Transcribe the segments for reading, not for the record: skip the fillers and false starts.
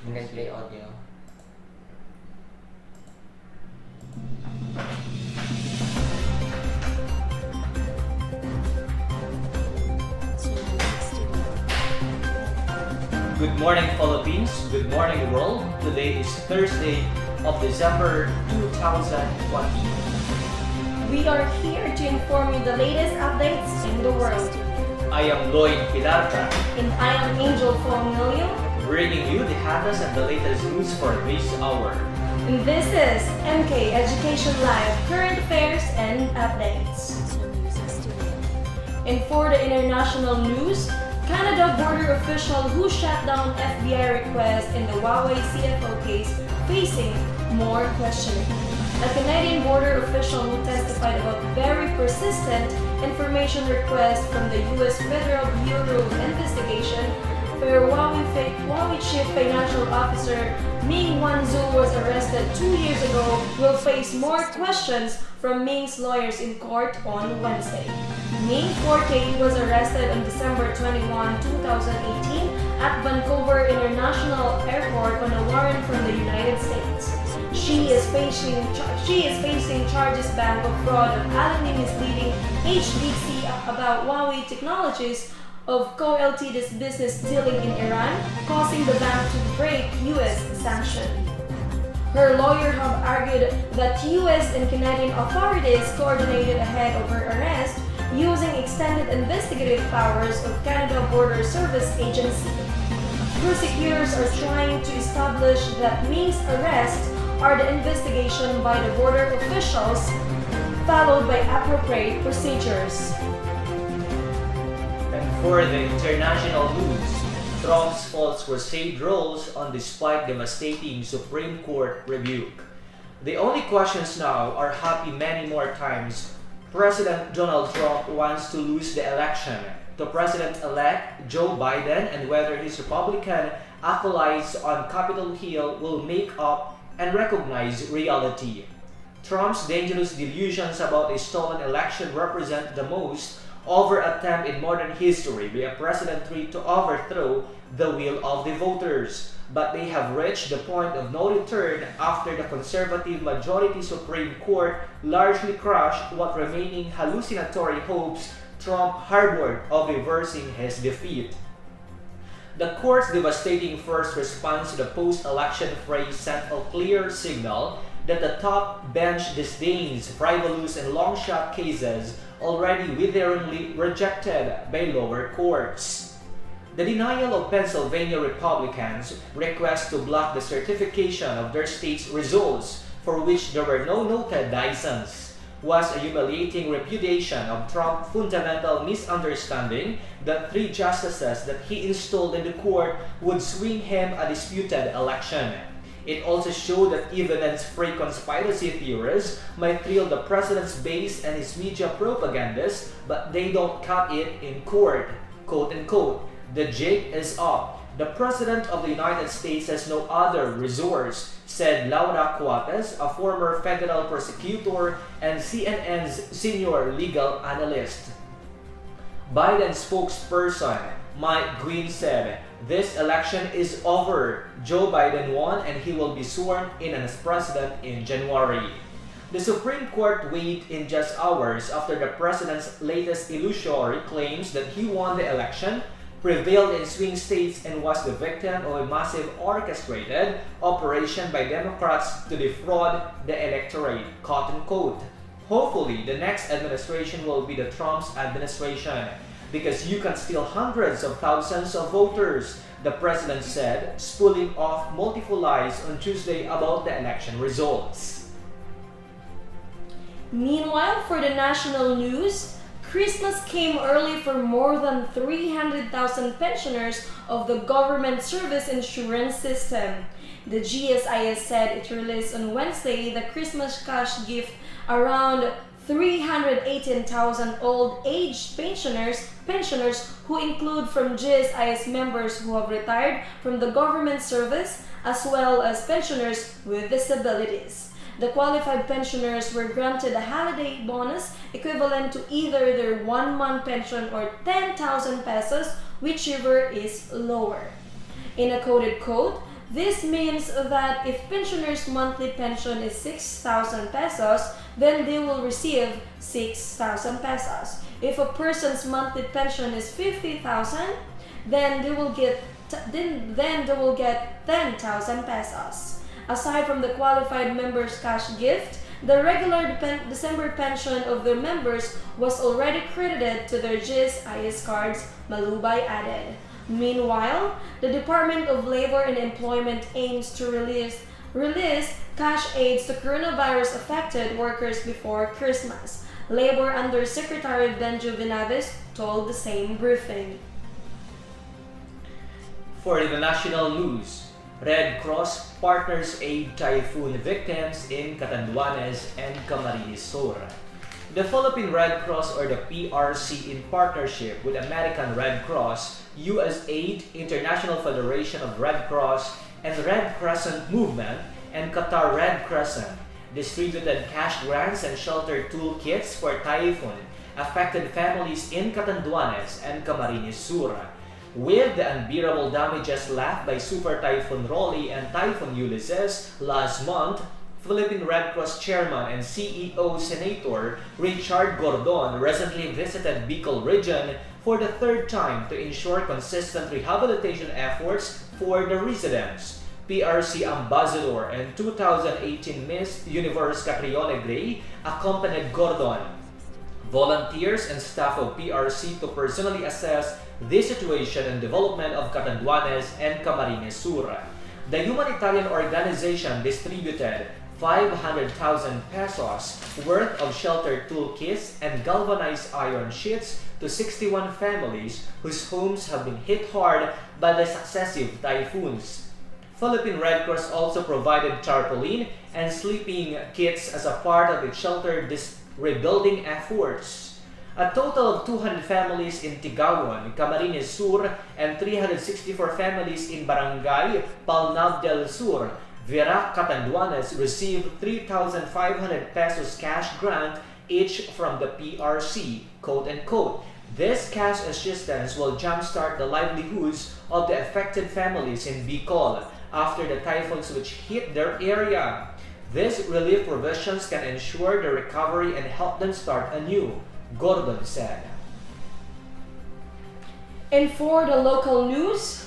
You can play audio. Good morning, Philippines. Good morning, world. Today is Thursday of December 2020. We are here to inform you the latest updates in the world. I am Lloyd Pilarca, And I am Angel Formilio. bringing you the hottest and the latest news for this hour. And this is MK Education Live, current affairs and updates. And for the international news, Canada border official who shut down FBI request in the Huawei CFO case facing more questioning. A Canadian border official who testified about very persistent information requests from the U.S. Federal Bureau of Investigation, where Huawei Chief Financial Officer Ming Wanzhou was arrested 2 years ago, will face more questions from Ming's lawyers in court on Wednesday. Ming Forte was arrested on December 21, 2018 at Vancouver International Airport on a warrant from the United States. She is facing charges bank of fraud of allegedly misleading HBC about Huawei Technologies of co-Ltd's business dealing in Iran, causing the bank to break U.S. sanctions. Her lawyer have argued that U.S. and Canadian authorities coordinated ahead of her arrest using extended investigative powers of Canada Border Service Agency. Prosecutors are trying to establish that Ming's arrest are the investigation by the border officials, followed by appropriate procedures. And for the international news, Trump's faults were saved rolls on despite devastating Supreme Court rebuke. The only questions now are happy many more times President Donald Trump wants to lose the election to President-elect Joe Biden and whether his Republican acolytes on Capitol Hill will make up and recognize reality. Trump's dangerous delusions about a stolen election represent the most over attempt in modern history by a president tried to overthrow the will of the voters. But they have reached the point of no return after the conservative majority Supreme Court largely crushed what remaining hallucinatory hopes Trump harbored of reversing his defeat. The court's devastating first response to the post-election phrase sent a clear signal that the top bench disdains frivolous and long-shot cases already witheringly rejected by lower courts. The denial of Pennsylvania Republicans' request to block the certification of their state's results, for which there were no noted dissents, was a humiliating repudiation of Trump's fundamental misunderstanding that 3 justices that he installed in the court would swing him a disputed election. It also showed that evidence-free conspiracy theories might thrill the president's base and his media propagandists, but they don't cut it in court. Quote unquote, "The jig is up. The President of the United States has no other resource," said Laura Coates, a former federal prosecutor and CNN's senior legal analyst. Biden's spokesperson, Mike Gwynn, said, "This election is over. Joe Biden won and he will be sworn in as president in January." The Supreme Court weighed in just hours after the president's latest illusory claims that he won the election, prevailed in swing states, and was the victim of a massive orchestrated operation by Democrats to defraud the electorate, quote unquote. Hopefully, the next administration will be the Trump's administration, because you can steal hundreds of thousands of voters, the president said, spooling off multiple lies on Tuesday about the election results. Meanwhile, for the national news, Christmas came early for more than 300,000 pensioners of the government service insurance system. The GSIS said it released on Wednesday the Christmas cash gift around 318,000 old age pensioners who include from GSIS members who have retired from the government service as well as pensioners with disabilities. The qualified pensioners were granted a holiday bonus equivalent to either their 1-month pension or 10,000 pesos, whichever is lower. In a coded quote, This means that if pensioners' monthly pension is 6,000 pesos, then they will receive 6,000 pesos. If a person's monthly pension is 50,000, then they will get 10,000 pesos. Aside from the qualified members' cash gift, the regular December pension of their members was already credited to their GIS cards, Malubay added. Meanwhile, the Department of Labor and Employment aims to release cash aids to coronavirus-affected workers before Christmas. Labor Undersecretary Benjo Venaves told the same briefing. For the national news, Red Cross partners aid typhoon victims in Catanduanes and Camarines Sur. The Philippine Red Cross, or the PRC, in partnership with American Red Cross, USAID, International Federation of Red Cross and Red Crescent Movement, and Qatar Red Crescent, distributed cash grants and shelter toolkits for typhoon-affected families in Catanduanes and Camarines Sur. With the unbearable damages left by Super Typhoon Rolly and Typhoon Ulysses last month, Philippine Red Cross Chairman and CEO Senator Richard Gordon recently visited Bicol region for the third time to ensure consistent rehabilitation efforts for the residents. PRC Ambassador and 2018 Miss Universe Catriona Gray accompanied Gordon, volunteers and staff of PRC to personally assess the situation and development of Catanduanes and Camarines Sur. The humanitarian organization distributed 500,000 pesos worth of shelter toolkits and galvanized iron sheets to 61 families whose homes have been hit hard by the successive typhoons. Philippine Red Cross also provided tarpaulin and sleeping kits as a part of its shelter rebuilding efforts. A total of 200 families in Tigawon, Camarines Sur, and 364 families in Barangay Palnab del Sur, Virac, Catanduanes received 3,500 pesos cash grant each from the PRC, quote-unquote. This cash assistance will jumpstart the livelihoods of the affected families in Bicol after the typhoons which hit their area. These relief provisions can ensure the recovery and help them start anew, Gordon said. And for the local news,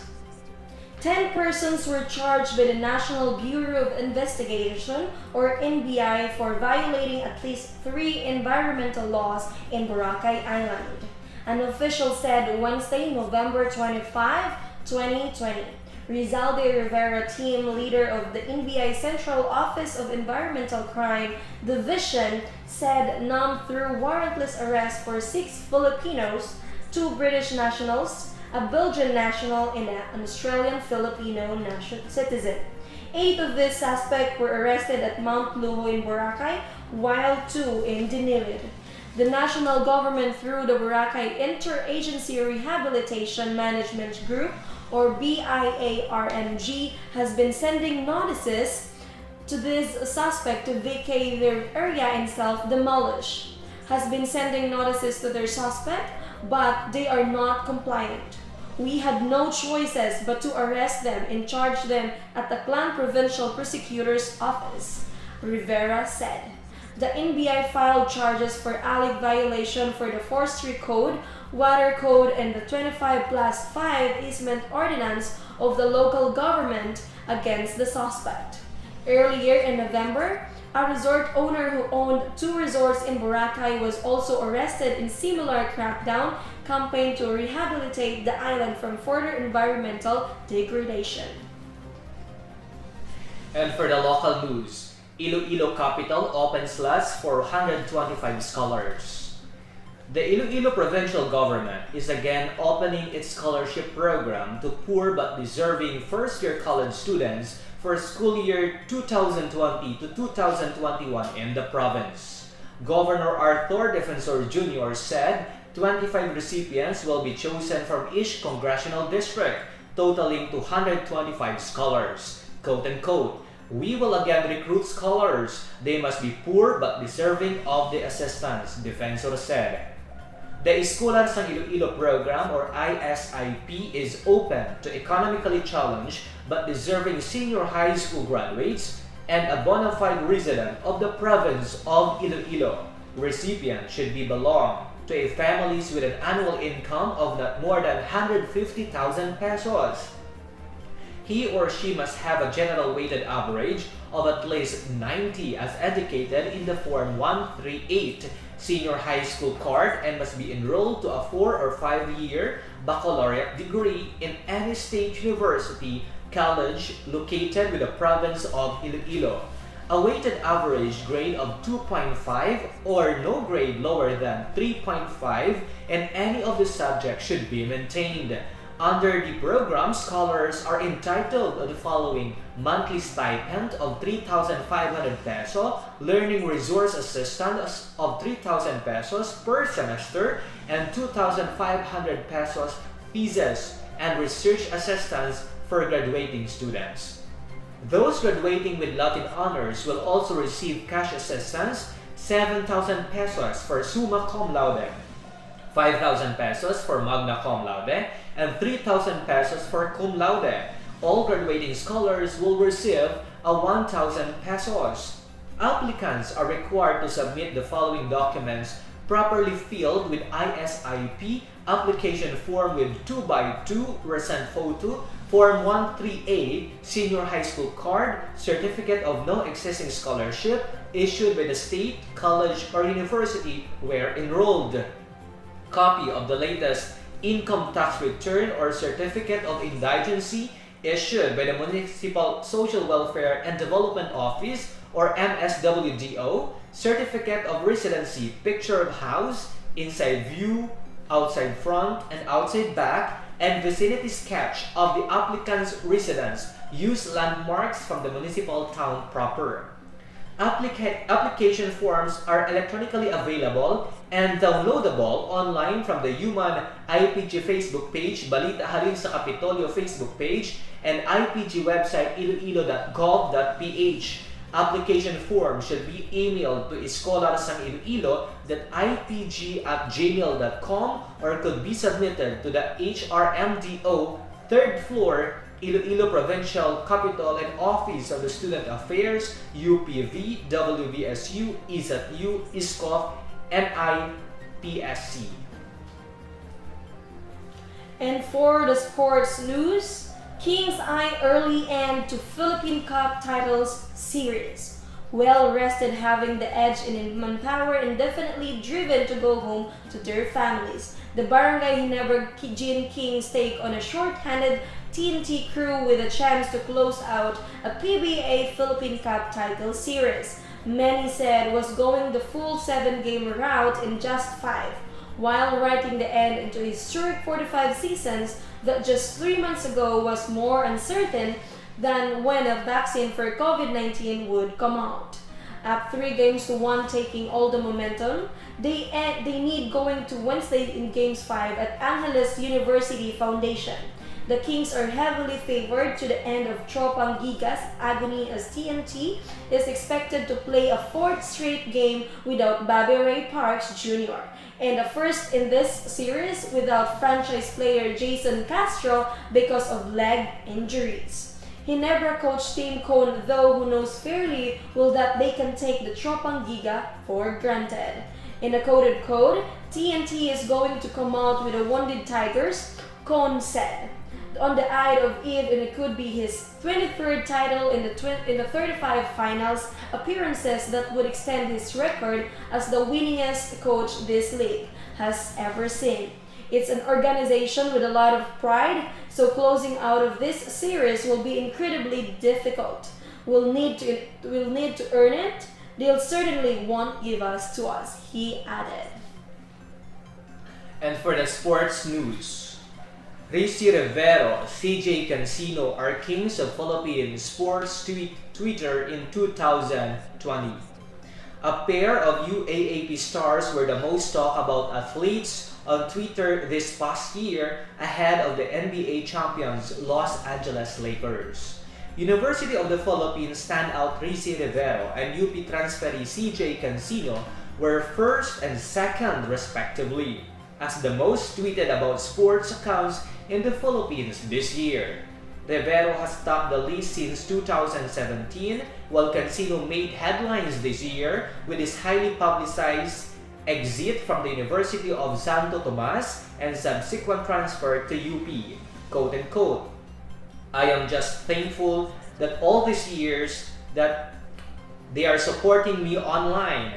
10 persons were charged by the National Bureau of Investigation, or NBI, for violating at least 3 environmental laws in Boracay Island. An official said Wednesday, November 25, 2020. Rizalde Rivera, team leader of the NBI Central Office of Environmental Crime Division, said NAM through warrantless arrest for 6 Filipinos, 2 British nationals, a Belgian national, and an Australian Filipino citizen. 8 of these suspects were arrested at Mount Luho in Boracay, while 2 in Dinilid. The national government, through the Boracay Interagency Rehabilitation Management Group, or BIARMG, has been sending notices to this suspect to vacate their area and self-demolish. Has been sending notices to their suspect, but they are not compliant. We had no choices but to arrest them and charge them at the Clan Provincial Prosecutor's Office, Rivera said. The NBI filed charges for ALIC violation for the Forestry Code, Water Code, and the 25+5 easement ordinance of the local government against the suspect. Earlier in November, a resort owner who owned 2 resorts in Boracay was also arrested in similar crackdown campaign to rehabilitate the island from further environmental degradation. And for the local news, Iloilo Capital opens slots for 125 scholars. The Iloilo provincial government is again opening its scholarship program to poor but deserving first-year college students for school year 2020 to 2021 in the province. Governor Arthur Defensor Jr. said 25 recipients will be chosen from each congressional district, totaling 225 scholars. Quote-unquote, "We will again recruit scholars. They must be poor but deserving of the assistance," Defensor said. The Escolar Sang Iloilo program or ISIP is open to economically challenged but deserving senior high school graduates and a bona fide resident of the province of Iloilo. Recipient should be belong to a families with an annual income of not more than 150,000 pesos. He or she must have a general weighted average of at least 90 as indicated in the Form 138 senior high school card and must be enrolled to a 4 or 5-year baccalaureate degree in any state university college located with the province of Iloilo. A weighted average grade of 2.5 or no grade lower than 3.5 in any of the subjects should be maintained. Under the program, scholars are entitled to the following monthly stipend of 3,500 peso, learning resource assistance of 3,000 pesos per semester, and 2,500 pesos thesis and research assistance for graduating students. Those graduating with Latin honors will also receive cash assistance, 7,000 pesos for summa cum laude, 5,000 pesos for magna cum laude, and 3,000 pesos for cum laude. All graduating scholars will receive a 1,000 pesos. Applicants are required to submit the following documents properly filled with ISIP application form with 2x2 recent photo, Form 138 senior high school card, certificate of no existing scholarship issued by the state, college, or university where enrolled, copy of the latest income tax return or certificate of indigency issued by the Municipal Social Welfare and Development Office or MSWDO, certificate of residency, picture of house, inside view, outside front, and outside back, and vicinity sketch of the applicant's residence. Use landmarks from the municipal town proper. Application forms are electronically available and downloadable online from the Human IPG Facebook page, Balita Halin sa Kapitolyo Facebook page, and IPG website iloilo.gov.ph. Application form should be emailed to escolarsaniloilo.ipg@gmail.com or could be submitted to the HRMDO, 3rd floor, Iloilo Provincial Capital and Office of the Student Affairs, UPV, WVSU, ISATU, ISCOF, MIPSC. And for the sports news, Kings eye early end to Philippine Cup titles series. Well rested, having the edge in manpower, and definitely driven to go home to their families. The Barangay Ginebra Gin Kings take on a short-handed TNT crew with a chance to close out a PBA Philippine Cup title series. Many said was going the full 7-game route in just 5, while writing the end into a historic 45 seasons that just 3 months ago was more uncertain than when a vaccine for COVID-19 would come out. Up 3-1, taking all the momentum, they need going to Wednesday in Games 5 at Angeles University Foundation. The Kings are heavily favored to the end of Tropang Gigas agony as TNT is expected to play a 4th straight game without Bobby Ray Parks Jr. and a first in this series without franchise player Jason Castro because of leg injuries. Ginebra coach Team Cone, though, who knows fairly well that they can take the Tropang Giga for granted. In a coded code, TNT is going to come out with a wounded Tigers, Cone said. On the eye of Eve, and it could be his 23rd title in the 35 finals appearances that would extend his record as the winningest coach this league has ever seen. It's an organization with a lot of pride, so closing out of this series will be incredibly difficult. We'll need to earn it. They'll certainly won't give us to us, he added. And for the sports news, Marion Rivera, CJ Cancino are kings of Philippine sports Twitter in 2020. A pair of UAAP stars were the most talked about athletes on Twitter this past year ahead of the NBA champions Los Angeles Lakers. University of the Philippines standout Marion Rivera and UP transferee CJ Cancino were first and second respectively. as the most tweeted about sports accounts in the Philippines this year. Rivera has topped the list since 2017, while Cancino made headlines this year with his highly publicized exit from the University of Santo Tomas and subsequent transfer to UP. Quote unquote, "I am just thankful that all these years that they are supporting me online,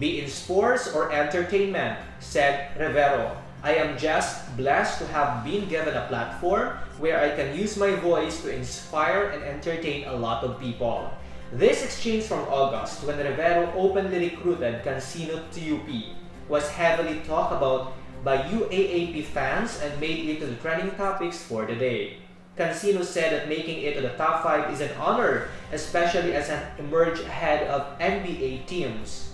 be in sports or entertainment," said Rivera. "I am just blessed to have been given a platform where I can use my voice to inspire and entertain a lot of people." This exchange from August, when Rivera openly recruited Cancino to UP, was heavily talked about by UAAP fans and made it to the trending topics for the day. Cancino said that making it to the top 5 is an honor, especially as an emerged ahead of NBA teams.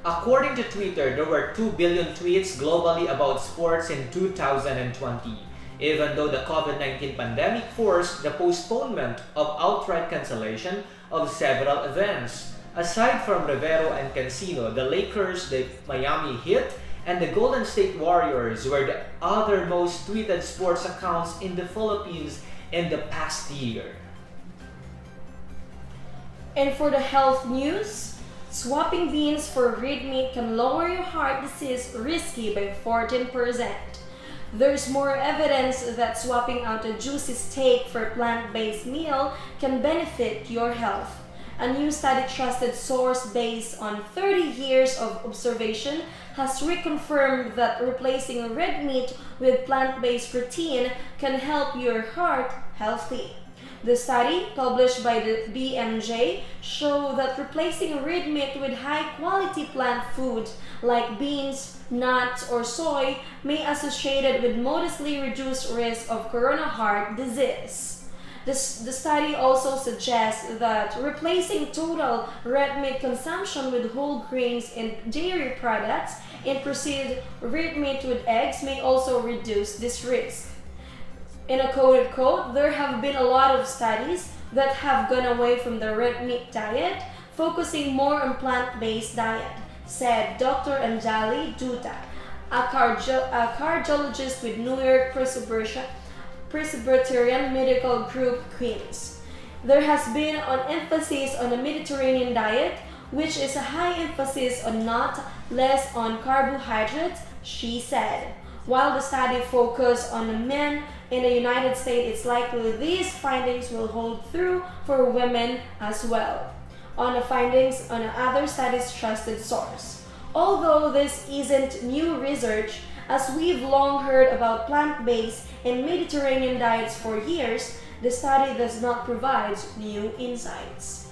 According to Twitter, there were 2 billion tweets globally about sports in 2020, even though the COVID-19 pandemic forced the postponement of outright cancellation of several events. Aside from Rivera and Cancino, the Lakers, the Miami Heat, and the Golden State Warriors were the other most tweeted sports accounts in the Philippines in the past year. And for the health news, swapping beans for red meat can lower your heart disease risky by 14%. There's more evidence that swapping out a juicy steak for a plant-based meal can benefit your health. A new study trusted source based on 30 years of observation has reconfirmed that replacing red meat with plant-based protein can help your heart healthy. The study, published by the BMJ, showed that replacing red meat with high-quality plant food like beans, nuts, or soy may associated with modestly reduced risk of coronary heart disease. The study also suggests that replacing total red meat consumption with whole grains and dairy products and processed red meat with eggs may also reduce this risk. In a quoted quote, "There have been a lot of studies that have gone away from the red meat diet, focusing more on plant-based diet," said Dr. Anjali Dutta, a cardiologist with New York Presbyterian Medical Group, Queens. "There has been an emphasis on a Mediterranean diet, which is a high emphasis on nut, less on carbohydrates," she said. While the study focused on men in the United States, it's likely these findings will hold true for women as well. On the findings on other studies trusted source. Although this isn't new research, as we've long heard about plant-based and Mediterranean diets for years, the study does not provide new insights.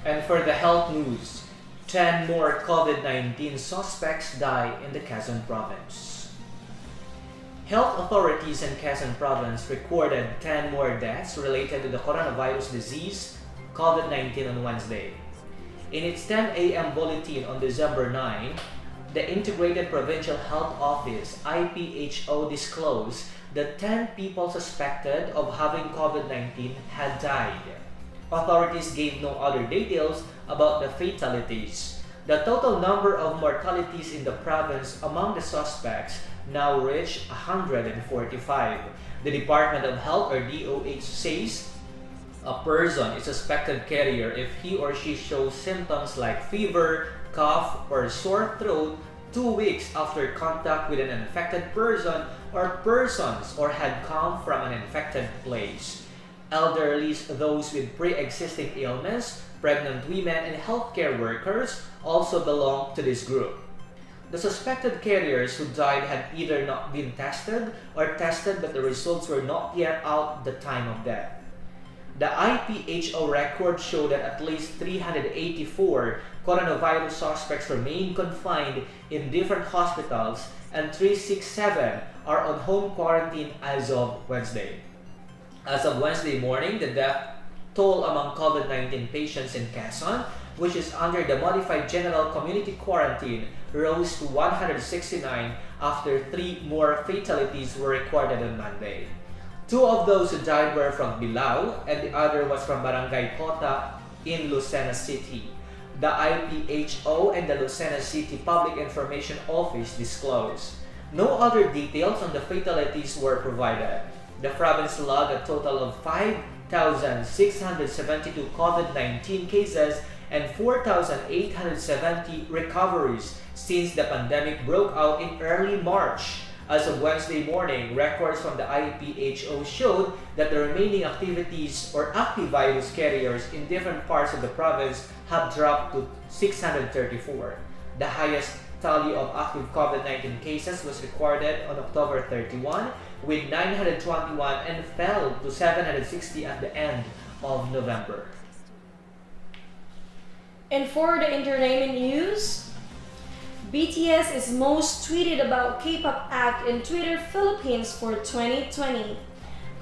And for the health news, 10 more COVID-19 suspects die in the Quezon province. Health authorities in Quezon province recorded 10 more deaths related to the coronavirus disease, COVID-19, on Wednesday. In its 10 a.m. bulletin on December 9, the Integrated Provincial Health Office, IPHO, disclosed that 10 people suspected of having COVID-19 had died. Authorities gave no other details about the fatalities. The total number of mortalities in the province among the suspects now reached 145. The Department of Health, or DOH, says a person is suspected carrier if he or she shows symptoms like fever, cough, or sore throat 2 weeks after contact with an infected person or persons or had come from an infected place. Elderly, those with pre-existing illness, pregnant women, and healthcare workers also belong to this group. The suspected carriers who died had either not been tested or tested but the results were not yet out at the time of death. The IPHO record showed that at least 384 coronavirus suspects remain confined in different hospitals and 367 are on home quarantine as of Wednesday. As of Wednesday morning, the death toll among COVID-19 patients in Quezon, which is under the modified general community quarantine, rose to 169 after 3 more fatalities were recorded on Monday. 2 of those who died were from Bilao and the other was from Barangay Kota in Lucena City. the IPHO and the Lucena City Public Information Office disclosed. No other details on the fatalities were provided. The province logged a total of 5,672 COVID-19 cases and 4,870 recoveries since the pandemic broke out in early March. As of Wednesday morning, records from the IPHO showed that the remaining activities or active virus carriers in different parts of the province have dropped to 634. The highest tally of active COVID-19 cases was recorded on October 31 with 921 and fell to 760 at the end of November. And for the entertainment news, BTS is most tweeted about K-pop act in Twitter Philippines for 2020.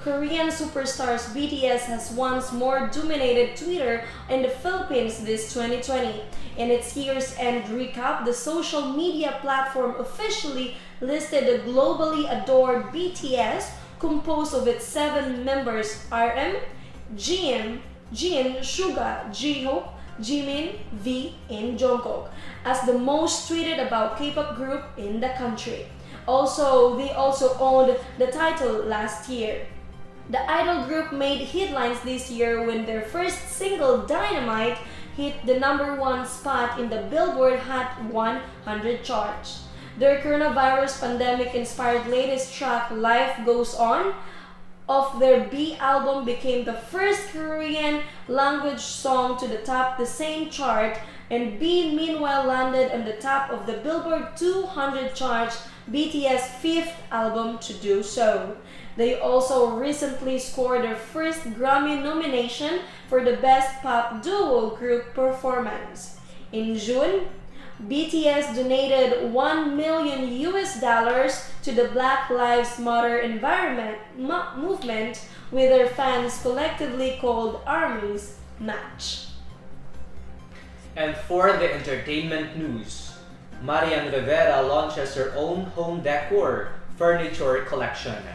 Korean superstars BTS has once more dominated Twitter in the Philippines this 2020. In its year's end recap, the social media platform officially listed the globally adored BTS, composed of its 7 members RM, Jin, Suga, J-Hope, Jimin, V, and Jungkook, as the most tweeted about K-pop group in the country. They also owned the title last year. The idol group made headlines this year when their first single, Dynamite, hit the #1 spot in the Billboard Hot 100 charts. Their coronavirus pandemic-inspired latest track, Life Goes On, of their B album became the first Korean language song to the top the same chart, and B meanwhile landed on the top of the Billboard 200 charts, BTS' 5th album to do so. They also recently scored their first Grammy nomination for the Best Pop Duo Group Performance. In June, BTS donated $1 million to the Black Lives Matter environment movement, with their fans collectively called Army's Match. And for the entertainment news, Marion Rivera launches her own home decor furniture collection.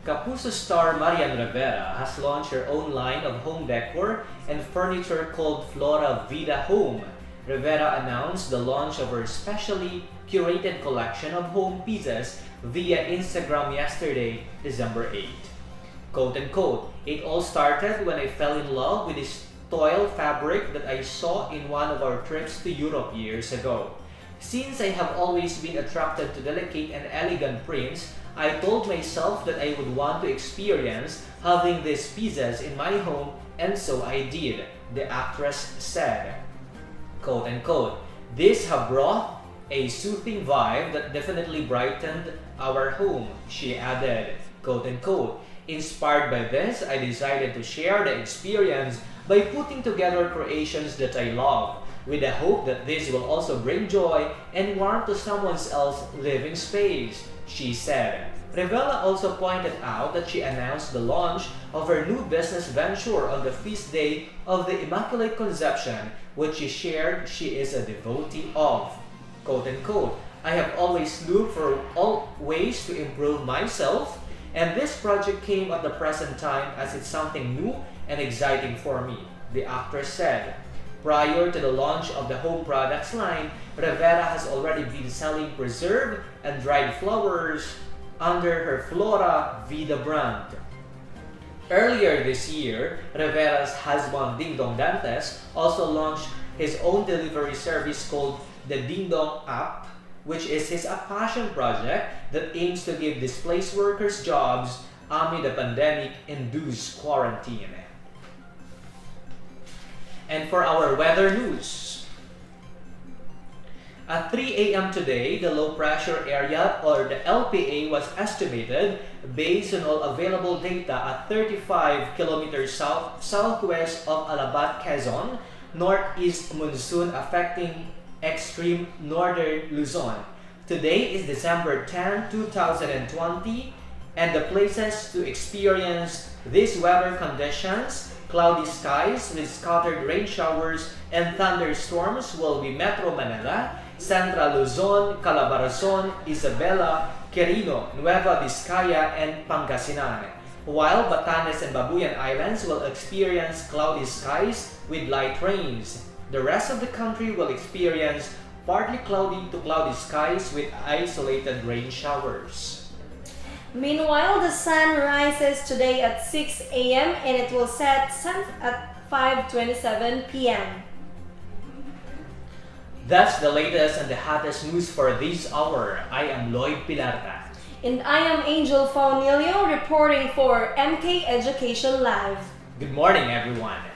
Kapuso star Marion Rivera has launched her own line of home decor and furniture called Flora Vida Home. Rivera announced the launch of her specially curated collection of home pieces via Instagram yesterday, December 8. Quote unquote, "It all started when I fell in love with this toile fabric that I saw in one of our trips to Europe years ago. Since I have always been attracted to delicate and elegant prints, I told myself that I would want to experience having these pieces in my home, and so I did," the actress said. Quote unquote, "These have brought a soothing vibe that definitely brightened our home," she added. Quote unquote, "Inspired by this, I decided to share the experience by putting together creations that I love, with the hope that this will also bring joy and warmth to someone else's living space," she said. Rivera also pointed out that she announced the launch of her new business venture on the feast day of the Immaculate Conception, which she shared she is a devotee of. Quote unquote, "I have always looked for all ways to improve myself, and this project came at the present time as it's something new and exciting for me," the actress said. Prior to the launch of the home products line, Rivera has already been selling preserved and dried flowers under her Flora Vida brand. Earlier this year, Rivera's husband Ding Dong Dantes also launched his own delivery service called the Ding Dong app, which is his passion project that aims to give displaced workers jobs amid the pandemic-induced quarantine. And for our weather news, at 3 a.m. today, the low pressure area, or the LPA, was estimated based on all available data at 35 kilometers southwest of Alabat, Quezon, northeast monsoon affecting extreme northern Luzon. Today is December 10, 2020, and the places to experience these weather conditions: cloudy skies with scattered rain showers and thunderstorms will be Metro Manila, Central Luzon, Calabarzon, Isabela, Quirino, Nueva Vizcaya, and Pangasinan, while Batanes and Babuyan Islands will experience cloudy skies with light rains. The rest of the country will experience partly cloudy to cloudy skies with isolated rain showers. Meanwhile, the sun rises today at 6 a.m. and it will set at 5:27 p.m. That's the latest and the hottest news for this hour. I am Lloyd Pilarta. And I am Angel Faunilio reporting for MK Education Live. Good morning, everyone.